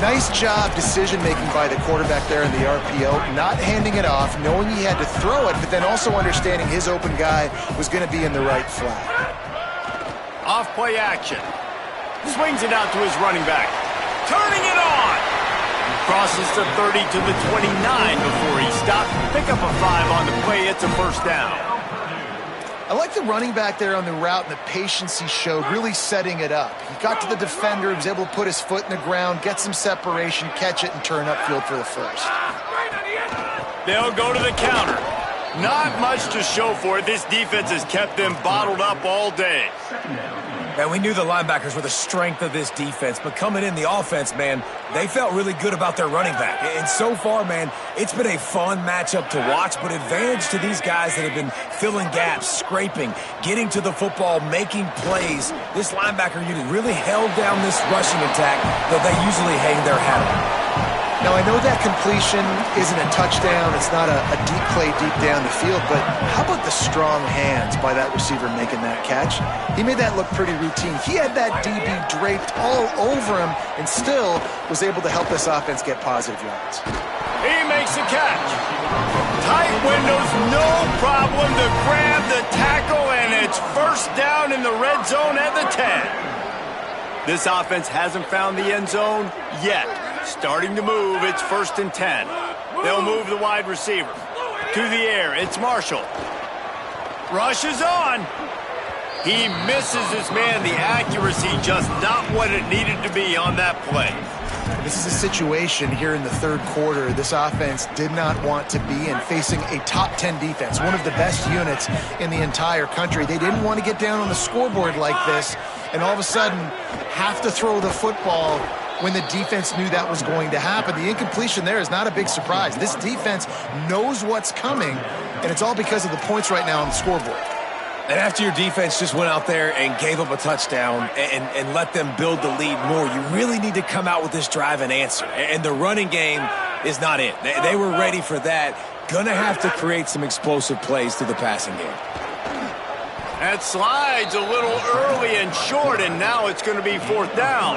Nice job decision-making by the quarterback there in the RPO, not handing it off, knowing he had to throw it, but then also understanding his open guy was going to be in the right flat. Off-play action. Swings it out to his running back. Turning it on. Crosses the 30 to the 29 before he stopped. Pick up a 5 on the play. It's a first down. I like the running back there on the route and the patience he showed, really setting it up. He got to the defender, he was able to put his foot in the ground, get some separation, catch it, and turn upfield for the first. They'll go to the counter. Not much to show for it. This defense has kept them bottled up all day. And we knew the linebackers were the strength of this defense, but coming in the offense, man, they felt really good about their running back. And so far, man, it's been a fun matchup to watch, but advantage to these guys that have been filling gaps, scraping, getting to the football, making plays. This linebacker unit really held down this rushing attack that they usually hang their hat on. Now, I know that completion isn't a touchdown. It's not a deep play deep down the field, but how about the strong hands by that receiver making that catch? He made that look pretty routine. He had that DB draped all over him and still was able to help this offense get positive yards. He makes the catch. Tight windows, no problem to grab the tackle, and it's first down in the red zone at the 10. This offense hasn't found the end zone yet. Starting to move, it's 1st and 10. They'll move the wide receiver. To the air, it's Marshall. Rushes on. He misses his man. The accuracy just not what it needed to be on that play. This is a situation here in the third quarter this offense did not want to be in, facing a top 10 defense, one of the best units in the entire country. They didn't want to get down on the scoreboard like this and all of a sudden have to throw the football when the defense knew that was going to happen. The incompletion there is not a big surprise. This defense knows what's coming, and it's all because of the points right now on the scoreboard. And after your defense just went out there and gave up a touchdown and let them build the lead more, you really need to come out with this drive and answer. And the running game is not it. They were ready for that. Gonna have to create some explosive plays through the passing game. That slides a little early and short, and now it's going to be 4th down.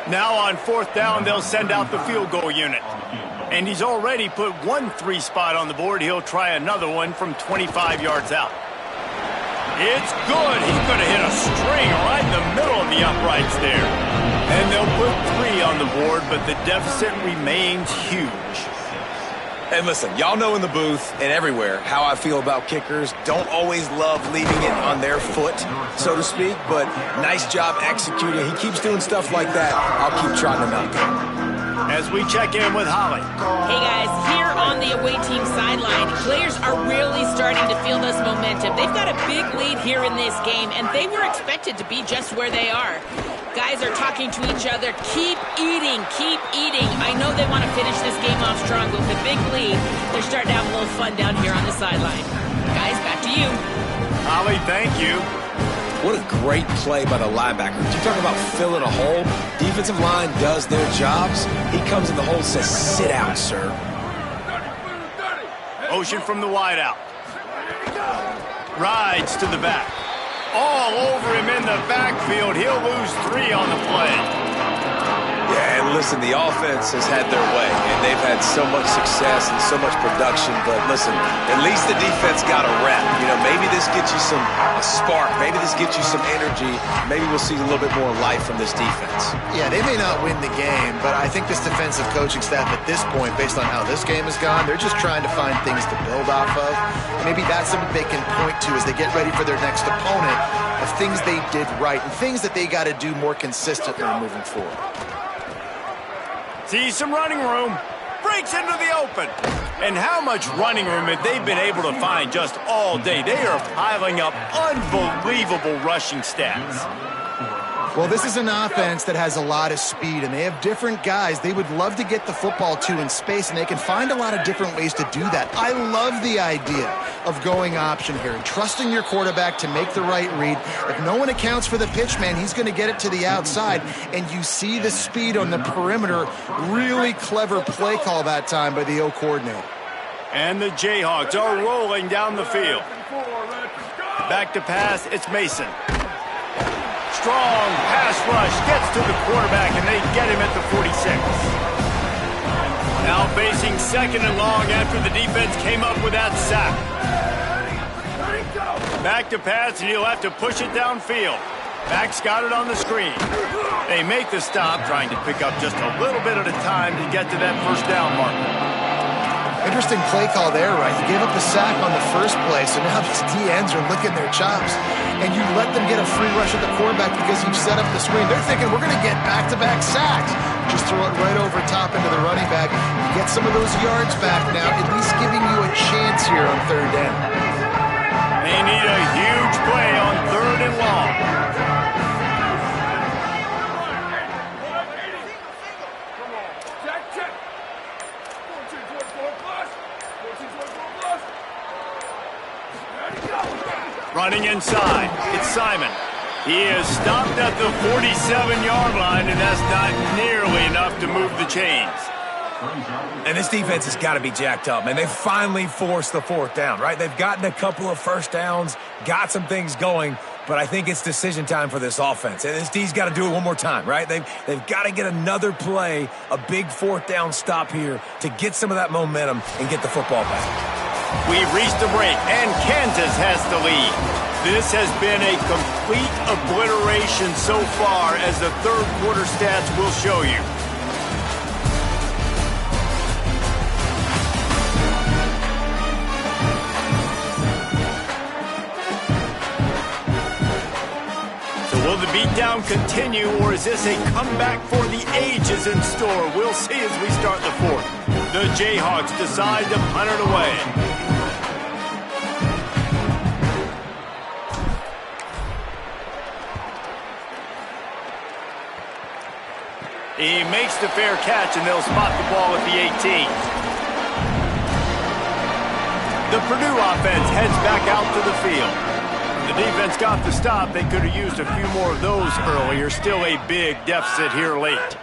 Now on 4th down, they'll send out the field goal unit. And he's already put one 3 spot on the board. He'll try another one from 25 yards out. It's good. He's going to hit a string right in the middle of the uprights there. And they'll put 3 on the board, but the deficit remains huge. And listen, y'all know in the booth and everywhere how I feel about kickers. Don't always love leaving it on their foot, so to speak, but nice job executing. He keeps doing stuff like that. I'll keep trotting him out there. As we check in with Holly. Hey, guys, here on the away team sideline. Players are really starting to feel this momentum. They've got a big lead here in this game, and they were expected to be just where they are. Guys are talking to each other. Keep eating, keep eating. I know they want to finish this game off strong with a big lead. They're starting to have a little fun down here on the sideline. Guys, back to you. Holly, thank you. What a great play by the linebacker. You talk about filling a hole. Defensive line does their jobs. He comes in the hole and says, sit down, sir. Motion from the wideout. Rides to the back. All over him in the backfield. He'll lose 3 on the play. Yeah, and listen, the offense has had their way, and they've had so much success and so much production. But listen, at least the defense got a rep. You know, maybe this gets you a spark. Maybe this gets you some energy. Maybe we'll see a little bit more life from this defense. Yeah, they may not win the game, but I think this defensive coaching staff at this point, based on how this game has gone, they're just trying to find things to build off of. And maybe that's something they can point to as they get ready for their next opponent, of things they did right and things that they got to do more consistently moving forward. Sees some running room. Breaks into the open. And how much running room have they been able to find just all day? They are piling up unbelievable rushing stats. Well, this is an offense that has a lot of speed, and they have different guys they would love to get the football to in space, and they can find a lot of different ways to do that. I love the idea of going option here and trusting your quarterback to make the right read. If no one accounts for the pitch, man, he's going to get it to the outside, and you see the speed on the perimeter. Really clever play call that time by the O coordinator. And the Jayhawks are rolling down the field. Back to pass, it's Mason. Strong pass rush, gets to the quarterback, and they get him at the 46. Now facing 2nd and long after the defense came up with that sack. Back to pass, and he'll have to push it downfield. Max got it on the screen. They make the stop, trying to pick up just a little bit at a time to get to that first down marker. Interesting play call there, right? You gave up the sack on the first play, so now these D-ends are licking their chops. And you let them get a free rush at the quarterback because you've set up the screen. They're thinking, we're going to get back-to-back sacks. Just throw it right over top into the running back. You get some of those yards back now, at least giving you a chance here on 3rd down. They need a huge play on 3rd and long. Running inside, it's Simon. He is stopped at the 47-yard line, and that's not nearly enough to move the chains. And this defense has got to be jacked up, man. They finally forced the 4th down, right? They've gotten a couple of first downs, got some things going, but I think it's decision time for this offense. And this D's got to do it one more time, right? They've got to get another play, a big 4th down stop here to get some of that momentum and get the football back. We've reached the break, and Kansas has the lead. This has been a complete obliteration so far, as the 3rd quarter stats will show you. So will the beatdown continue, or is this a comeback for the ages in store? We'll see as we start the 4th. The Jayhawks decide to punt it away. He makes the fair catch, and they'll spot the ball at the 18. The Purdue offense heads back out to the field. The defense got the stop. They could have used a few more of those earlier. Still a big deficit here late.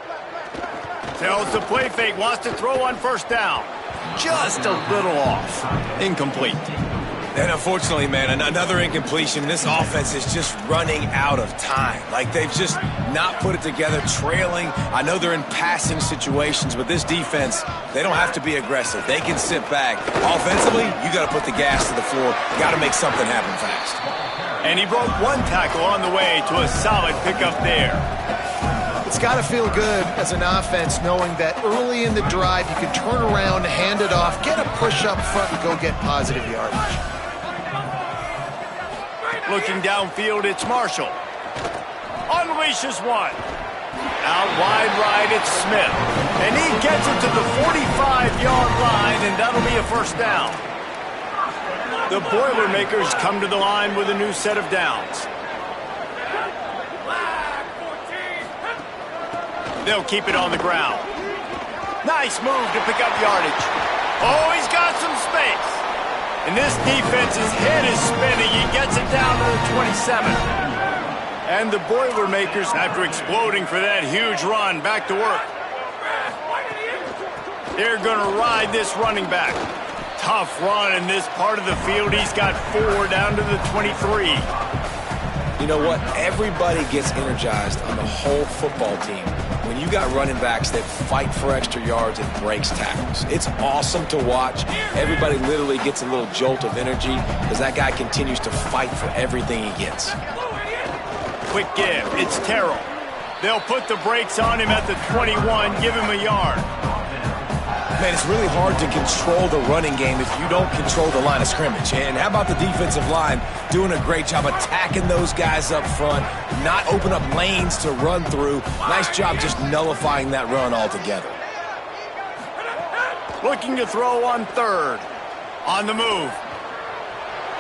Tells the play fake, wants to throw on 1st down. Just a little off. Incomplete. And unfortunately, man, another incompletion. This offense is just running out of time. Like, they've just not put it together, trailing. I know they're in passing situations, but this defense, they don't have to be aggressive. They can sit back. Offensively, you got to put the gas to the floor. Got to make something happen fast. And he broke 1 tackle on the way to a solid pickup there. It's got to feel good as an offense knowing that early in the drive you can turn around, hand it off, get a push up front, and go get positive yardage. Looking downfield, it's Marshall. Unleashes one. Out wide right, it's Smith. And he gets it to the 45-yard line, and that'll be a first down. The Boilermakers come to the line with a new set of downs. They'll keep it on the ground. Nice move to pick up yardage. Oh, he's got some space. And this defense's head is spinning. He gets it down to the 27. And the Boilermakers, after exploding for that huge run, back to work. They're going to ride this running back. Tough run in this part of the field. He's got 4 down to the 23. You know what? Everybody gets energized on the whole football team when you got running backs that fight for extra yards and breaks tackles. It's awesome to watch. Everybody literally gets a little jolt of energy as that guy continues to fight for everything he gets. Quick give. It's Terrell. They'll put the brakes on him at the 21, give him a yard. Man, it's really hard to control the running game if you don't control the line of scrimmage. And how about the defensive line doing a great job attacking those guys up front, not open up lanes to run through. Nice job just nullifying that run altogether. Looking to throw on third. On the move.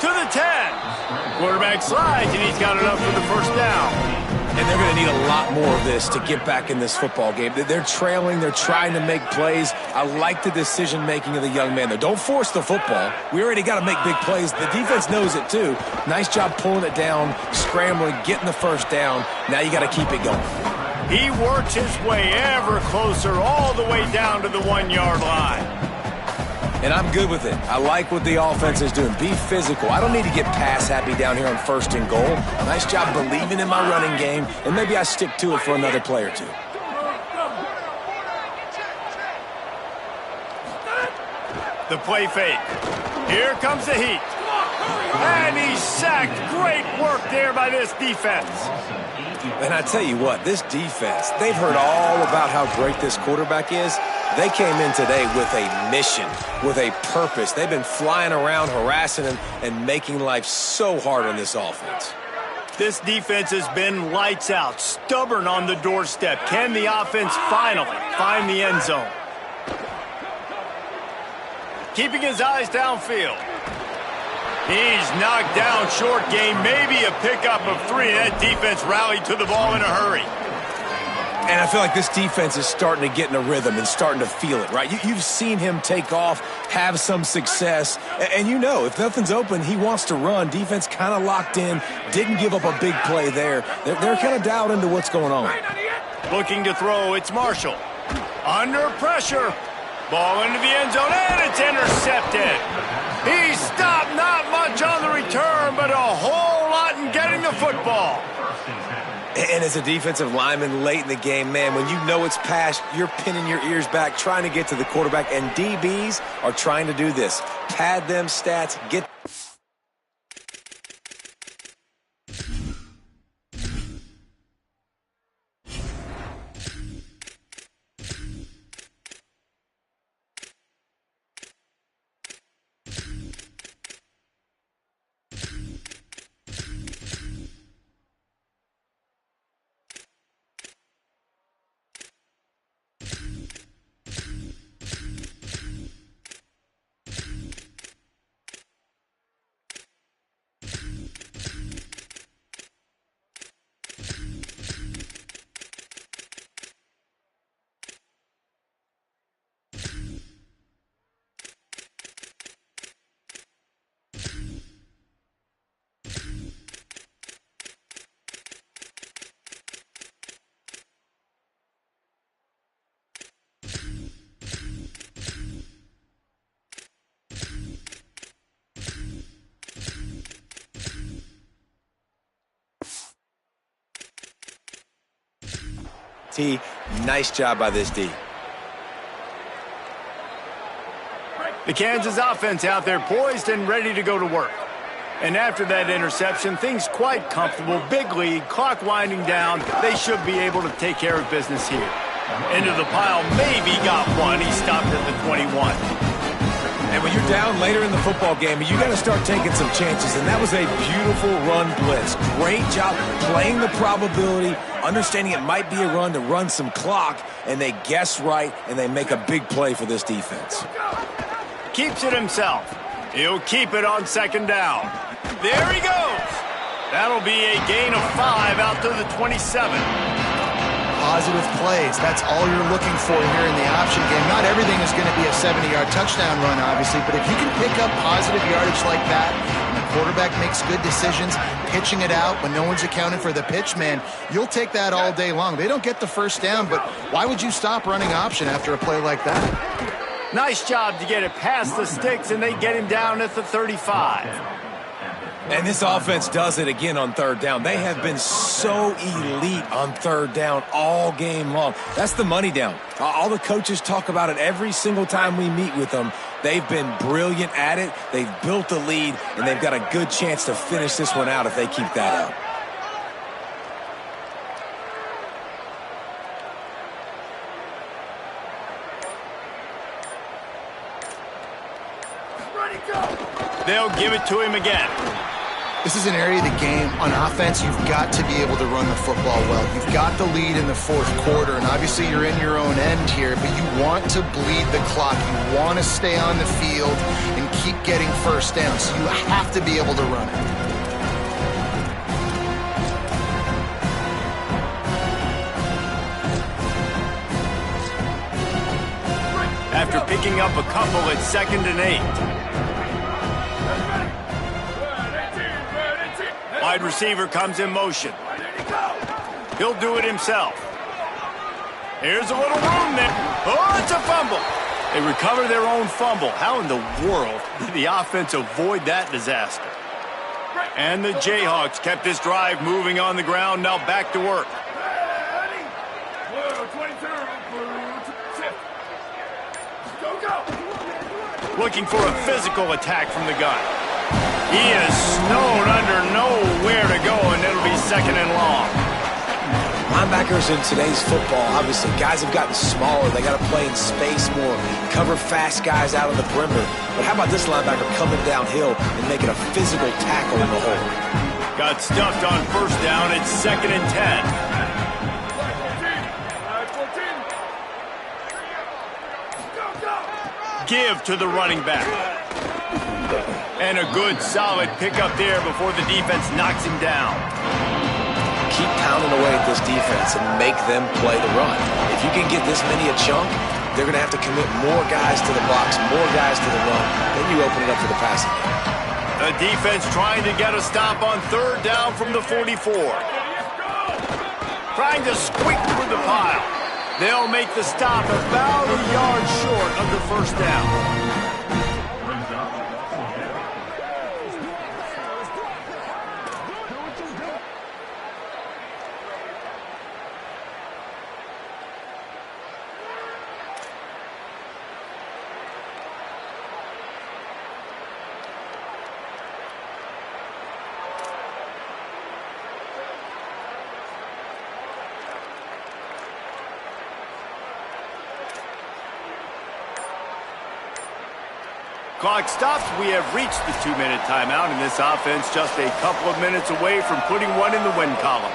To the 10. Quarterback slides, and he's got enough for the first down. And they're going to need a lot more of this to get back in this football game. They're trailing. They're trying to make plays. I like the decision-making of the young man, though. Don't force the football. We already got to make big plays. The defense knows it, too. Nice job pulling it down, scrambling, getting the first down. Now you got to keep it going. He works his way ever closer all the way down to the 1-yard line. And I'm good with it. I like what the offense is doing. Be physical. I don't need to get pass happy down here on 1st and goal. Nice job believing in my running game, and maybe I stick to it for another play or two. The play fake. Here comes the heat. And he's sacked. Great work there by this defense. And I tell you what, this defense, they've heard all about how great this quarterback is. They came in today with a mission, with a purpose. They've been flying around, harassing him, and making life so hard on this offense. This defense has been lights out, stubborn on the doorstep. Can the offense finally find the end zone? Keeping his eyes downfield. He's knocked down short game, maybe a pickup of 3. That defense rallied to the ball in a hurry. And I feel like this defense is starting to get in a rhythm and starting to feel it, right? You've seen him take off, have some success, and you know if nothing's open, he wants to run. Defense kind of locked in, didn't give up a big play there. They're kind of dialed into what's going on. Looking to throw, it's Marshall. Under pressure. Ball into the end zone, and it's intercepted. He stopped, not much on the return, but a whole lot in getting the football. And as a defensive lineman late in the game, man, when you know it's past, you're pinning your ears back, trying to get to the quarterback, and DBs are trying to do this. Pad them stats, get... Nice job by this D. The Kansas offense out there poised and ready to go to work. And after that interception, things quite comfortable. Big lead, clock winding down. They should be able to take care of business here. Into the pile, maybe got one. He stopped at the 21. And when you're down later in the football game, you got to start taking some chances. And that was a beautiful run blitz. Great job playing the probability, understanding it might be a run to run some clock, and they guess right, and they make a big play for this defense. Keeps it himself. He'll keep it on second down. There he goes. That'll be a gain of 5 out to the 27. Positive plays. That's all you're looking for here in the option game. Not everything is going to be a 70-yard touchdown run, obviously, but if you can pick up positive yardage like that, and the quarterback makes good decisions, pitching it out when no one's accounting for the pitch, man, you'll take that all day long. They don't get the first down, but why would you stop running option after a play like that? Nice job to get it past the sticks, and they get him down at the 35. And this offense does it again on third down. They have been so elite on third down all game long. That's the money down. All the coaches talk about it every single time we meet with them. They've been brilliant at it. They've built the lead, and they've got a good chance to finish this one out if they keep that up. They'll give it to him again. This is an area of the game. On offense, you've got to be able to run the football well. You've got the lead in the fourth quarter, and obviously you're in your own end here, but you want to bleed the clock. You want to stay on the field and keep getting first down, so you have to be able to run it. After picking up a couple at 2nd and 8. Wide receiver comes in motion. He'll do it himself. Here's a little room there. Oh, it's a fumble. They recover their own fumble. How in the world did the offense avoid that disaster? And the Jayhawks kept this drive moving on the ground. Now back to work. Looking for a physical attack from the gun. He is snowed under, nowhere to go, and it'll be 2nd and long. Linebackers in today's football, obviously, guys have gotten smaller. They got to play in space more, cover fast guys out of the perimeter. But how about this linebacker coming downhill and making a physical tackle in the hole? Got stuffed on first down. It's 2nd and 10. Give to the running back. And a good, solid pickup there before the defense knocks him down. Keep pounding away at this defense and make them play the run. If you can get this many a chunk, they're going to have to commit more guys to the box, more guys to the run. Then you open it up for the passing game. The defense trying to get a stop on third down from the 44. Trying to squeak through the pile. They'll make the stop about a yard short of the first down. Clock stops. We have reached the 2-minute timeout, and this offense just a couple of minutes away from putting one in the win column.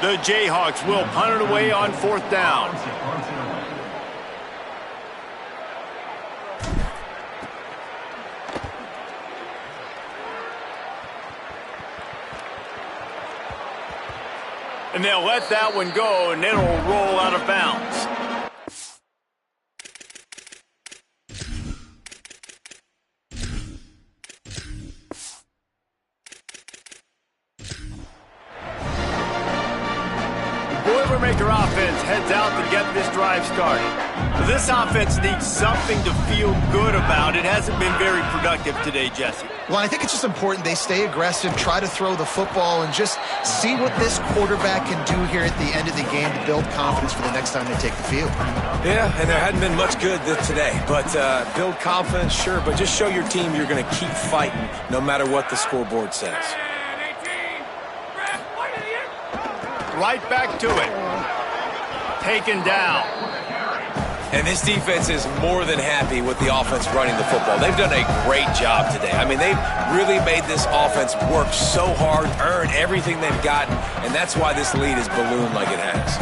The Jayhawks will punt it away on 4th down. And they'll let that one go, and it'll roll out of bounds. Boilermaker offense heads out to get this drive started. This offense needs something to feel good about. It hasn't been very productive today, Jesse. Well, I think it's just important they stay aggressive, try to throw the football, and just see what this quarterback can do here at the end of the game to build confidence for the next time they take the field. Yeah, and there hadn't been much good today. But build confidence, sure, but just show your team you're going to keep fighting no matter what the scoreboard says. Right back to it. Taken down. And this defense is more than happy with the offense running the football. They've done a great job today. I mean, they've really made this offense work so hard, earn everything they've gotten, and that's why this lead is ballooned like it has.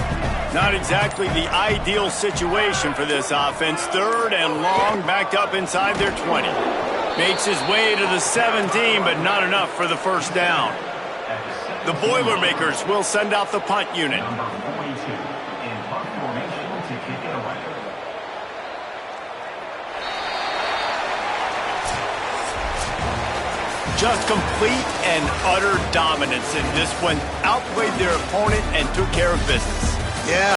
Not exactly the ideal situation for this offense. 3rd and long, backed up inside their 20. Makes his way to the 17, but not enough for the first down. The Boilermakers will send out the punt unit. Just complete and utter dominance in this one. Outplayed their opponent and took care of business. Yeah.